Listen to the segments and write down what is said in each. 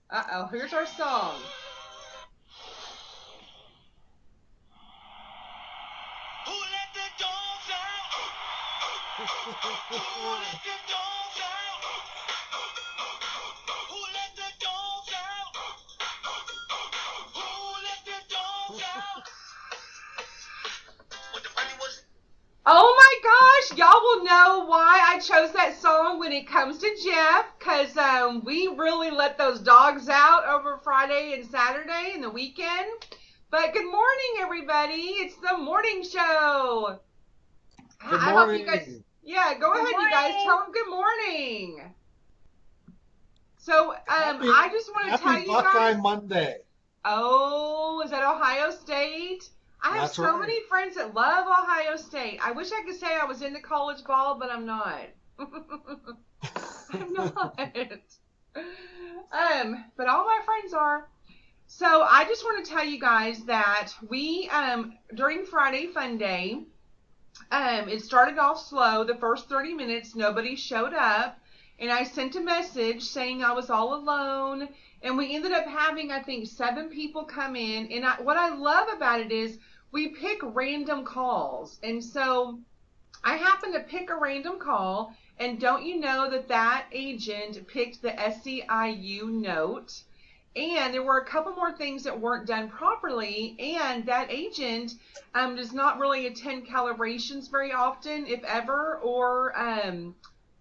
Uh-oh, here's our song. Who let the dogs out? Who let the dogs out? Who let the dogs out? Who let the dogs out? What the funny was? Oh my gosh, y'all will know why I chose that song when it comes to Jeff, because we really let those dogs out over Friday and Saturday and the weekend. But good morning, everybody. It's the morning show. Good I hope you guys, morning. yeah, go Good ahead, you guys. morning. Tell them good morning. So I just want to tell Happy you Buckeye guys. Monday. Oh, is that Ohio State? I have That's so right. many friends that love Ohio State. I wish I could say I was into college ball, but I'm not. I'm not. But all my friends are. So I just want to tell you guys that we during Friday Fun Day, it started off slow. The first 30 minutes, nobody showed up. And I sent a message saying I was all alone. And we ended up having, I think, 7 people come in. And what I love about it is we pick random calls. And so I happened to pick a random call. And don't you know that that agent picked the SEIU note? And there were a couple more things that weren't done properly. And that agent does not really attend calibrations very often, if ever, or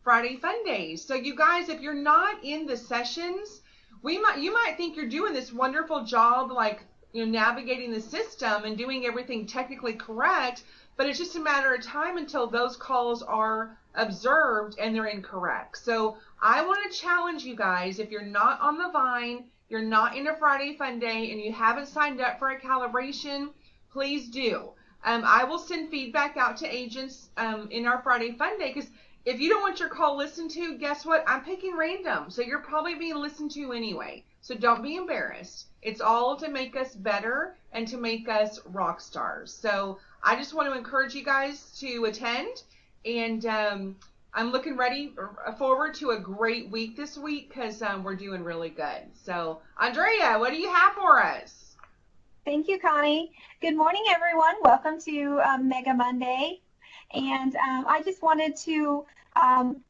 Friday Fun Days. So you guys, if you're not in the sessions, you might think you're doing this wonderful job, like navigating the system and doing everything technically correct, but it's just a matter of time until those calls are observed and they're incorrect. So I want to challenge you guys, if you're not on the Vine, you're not in a Friday Fun Day, and you haven't signed up for a calibration, please do. I will send feedback out to agents in our Friday Fun Day, because if you don't want your call listened to, guess what? I'm picking random, so you're probably being listened to anyway. So don't be embarrassed. It's all to make us better and to make us rock stars. So I just want to encourage you guys to attend, and I'm looking forward to a great week this week, because we're doing really good. So Andrea, what do you have for us? Thank you, Connie. Good morning, everyone. Welcome to Mega Monday. And I just wanted to um,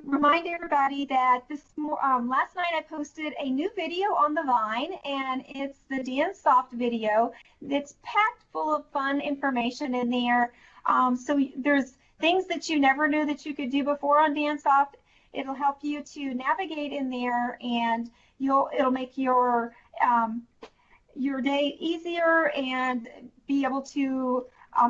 remind everybody that last night I posted a new video on the Vine, and it's the Dance Soft video. It's packed full of fun information in there. So there's things that you never knew that you could do before on Dance Soft. It'll help you to navigate in there, and it'll make your day easier and be able to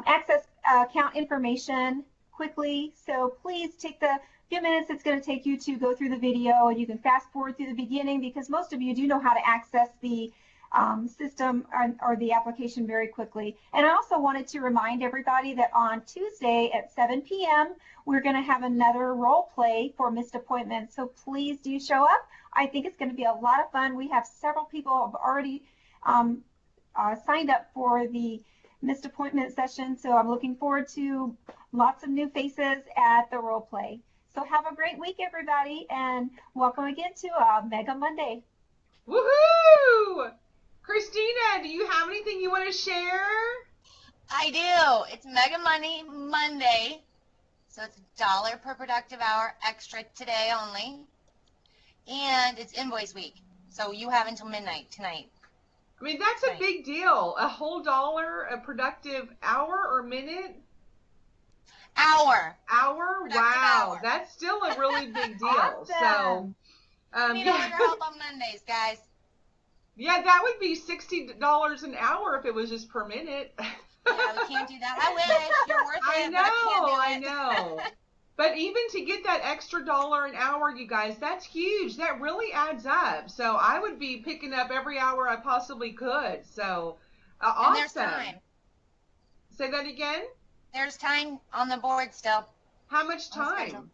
access account information quickly. So please take the few minutes it's going to take you to go through the video, and you can fast forward through the beginning, because most of you do know how to access the system or the application very quickly. And I also wanted to remind everybody that on Tuesday at 7 p.m. we're going to have another role play for missed appointments. So please do show up. I think it's going to be a lot of fun. We have several people who have already signed up for the missed appointment session, so I'm looking forward to lots of new faces at the role play. So have a great week, everybody, and welcome again to Mega Monday. Woohoo! Christina, do you have anything you want to share? I do. It's Mega Money Monday, so it's $1 per productive hour extra today only, and it's invoice week, so you have until midnight tonight. I mean, that's a big deal. A whole $1 a productive hour or minute? Hour. Wow. Hour. That's still a really big deal. Awesome. So, We need all your help on Mondays, guys. Yeah, that would be $60 an hour if it was just per minute. Yeah, we can't do that. I wish. You're worth it, but I can't do it. I know. But even to get that extra $1 an hour, you guys, that's huge. That really adds up. So I would be picking up every hour I possibly could. So awesome. And there's time. Say that again? There's time on the board still. How much time?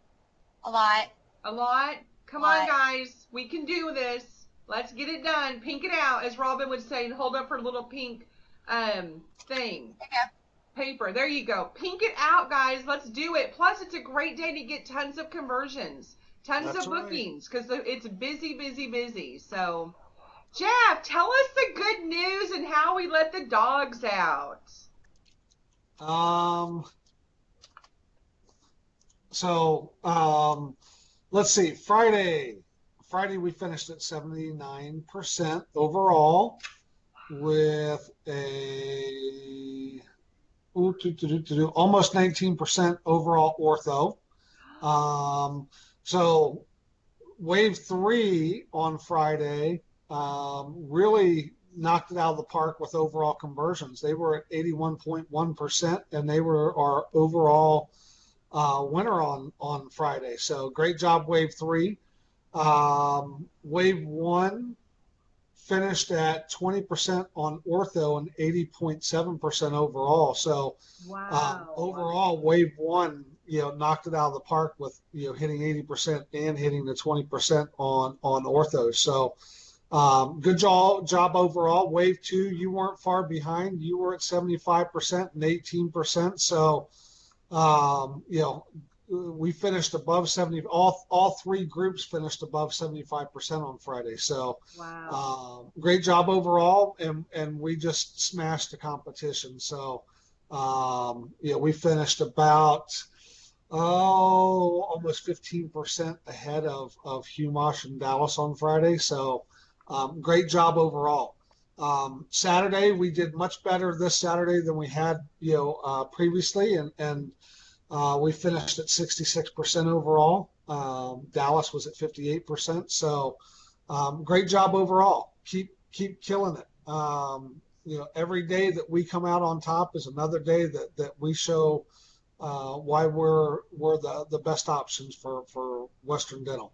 A lot. A lot? Come on, guys. We can do this. Let's get it done. Pink it out, as Robin would say, and hold up her little pink thing. Okay. Paper. There you go. Pink it out, guys. Let's do it. Plus, it's a great day to get tons of conversions. Tons That's of right. bookings because it's busy, busy, busy. So, Jeff, tell us the good news and how we let the dogs out. Um, so let's see. Friday we finished at 79% overall with almost 19% overall ortho. So wave 3 on Friday really knocked it out of the park with overall conversions. They were at 81.1%, and they were our overall winner on Friday. So great job, wave 3. Wave 1 finished at 20% on ortho and 80.7% overall. So Wow. overall, wave 1, knocked it out of the park with, hitting 80% and hitting the 20% on ortho. So good job overall. Wave 2, you weren't far behind. You were at 75% and 18%. So, we finished above 70. All 3 groups finished above 75% on Friday. So, Wow. great job overall, and we just smashed the competition. So, we finished about almost 15% ahead of Humosh and Dallas on Friday. So, great job overall. Saturday, we did much better this Saturday than we had, previously, and we finished at 66% overall. Dallas was at 58%. So, great job overall. Keep killing it. Every day that we come out on top is another day that we show why we're the best options for Western Dental.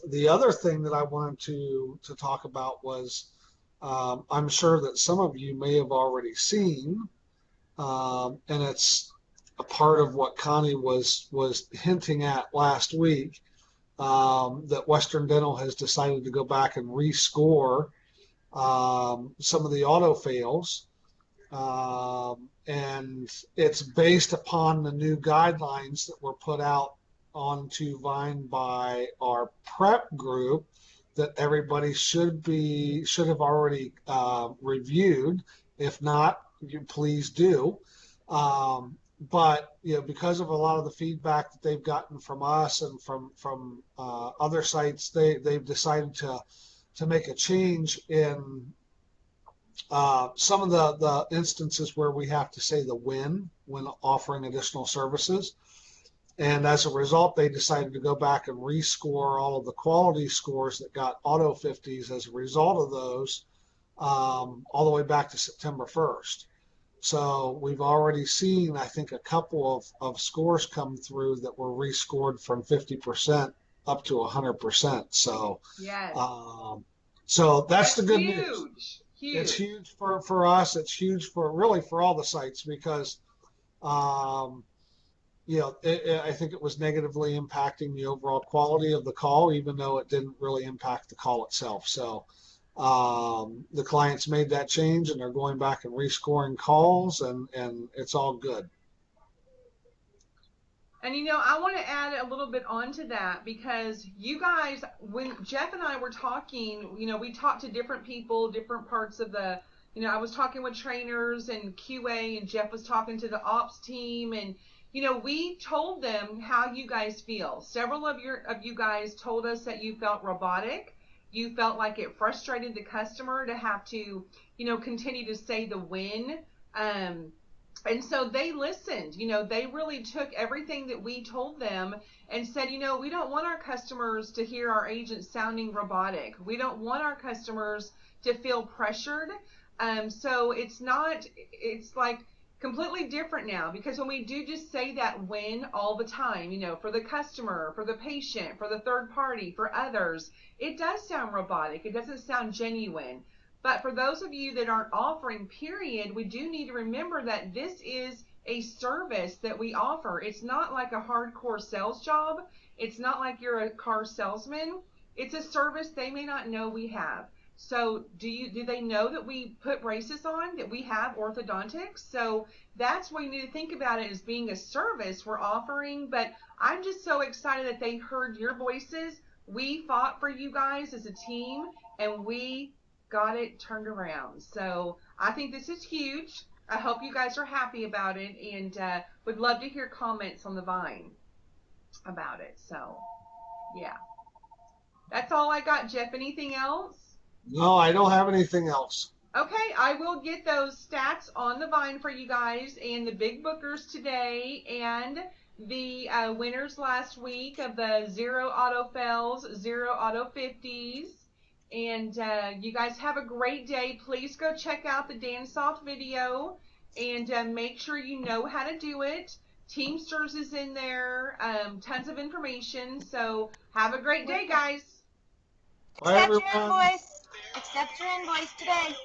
The other thing that I wanted to talk about was I'm sure that some of you may have already seen, and it's a part of what Connie was hinting at last week, that Western Dental has decided to go back and rescore some of the auto fails. And it's based upon the new guidelines that were put out onto Vine by our prep group that everybody should have already reviewed. If not, you please do. But because of a lot of the feedback that they've gotten from us and from other sites, they've decided to make a change in some of the instances where we have to say the when offering additional services. And as a result, they decided to go back and rescore all of the quality scores that got auto 50s as a result of those, all the way back to September 1st. So we've already seen, I think, a couple of scores come through that were rescored from 50% up to 100%. So, Yes. So that's the good news. Huge. It's huge for us. It's huge for all the sites because, I think it was negatively impacting the overall quality of the call, even though it didn't really impact the call itself. So the clients made that change, and they're going back and rescoring calls, and it's all good. And I want to add a little bit onto that because you guys, when Jeff and I were talking, we talked to different people, different parts of the, I was talking with trainers and QA, and Jeff was talking to the ops team, and we told them how you guys feel. Several of you guys told us that you felt robotic. You felt like it frustrated the customer to have to, continue to say the when. And so they listened. They really took everything that we told them and said, we don't want our customers to hear our agents sounding robotic. We don't want our customers to feel pressured. So it's like completely different now, because when we do just say that when all the time, for the customer, for the patient, for the third party, for others, it does sound robotic. It doesn't sound genuine. But for those of you that aren't offering, period, we do need to remember that this is a service that we offer. It's not like a hardcore sales job. It's not like you're a car salesman. It's a service they may not know we have. So do they know that we put braces on, that we have orthodontics? So that's what you need to think about it as being a service we're offering. But I'm just so excited that they heard your voices. We fought for you guys as a team, and we got it turned around. So I think this is huge. I hope you guys are happy about it, and would love to hear comments on the Vine about it. So, yeah. That's all I got, Jeff. Anything else? No, I don't have anything else. Okay, I will get those stats on the Vine for you guys and the big bookers today and the winners last week of the 0 auto fails, 0 auto 50s. And you guys have a great day. Please go check out the DanceSoft video and make sure you know how to do it. Teamsters is in there, tons of information. So have a great day, guys. Bye, Accept your everyone. invoice. Accept your invoice today.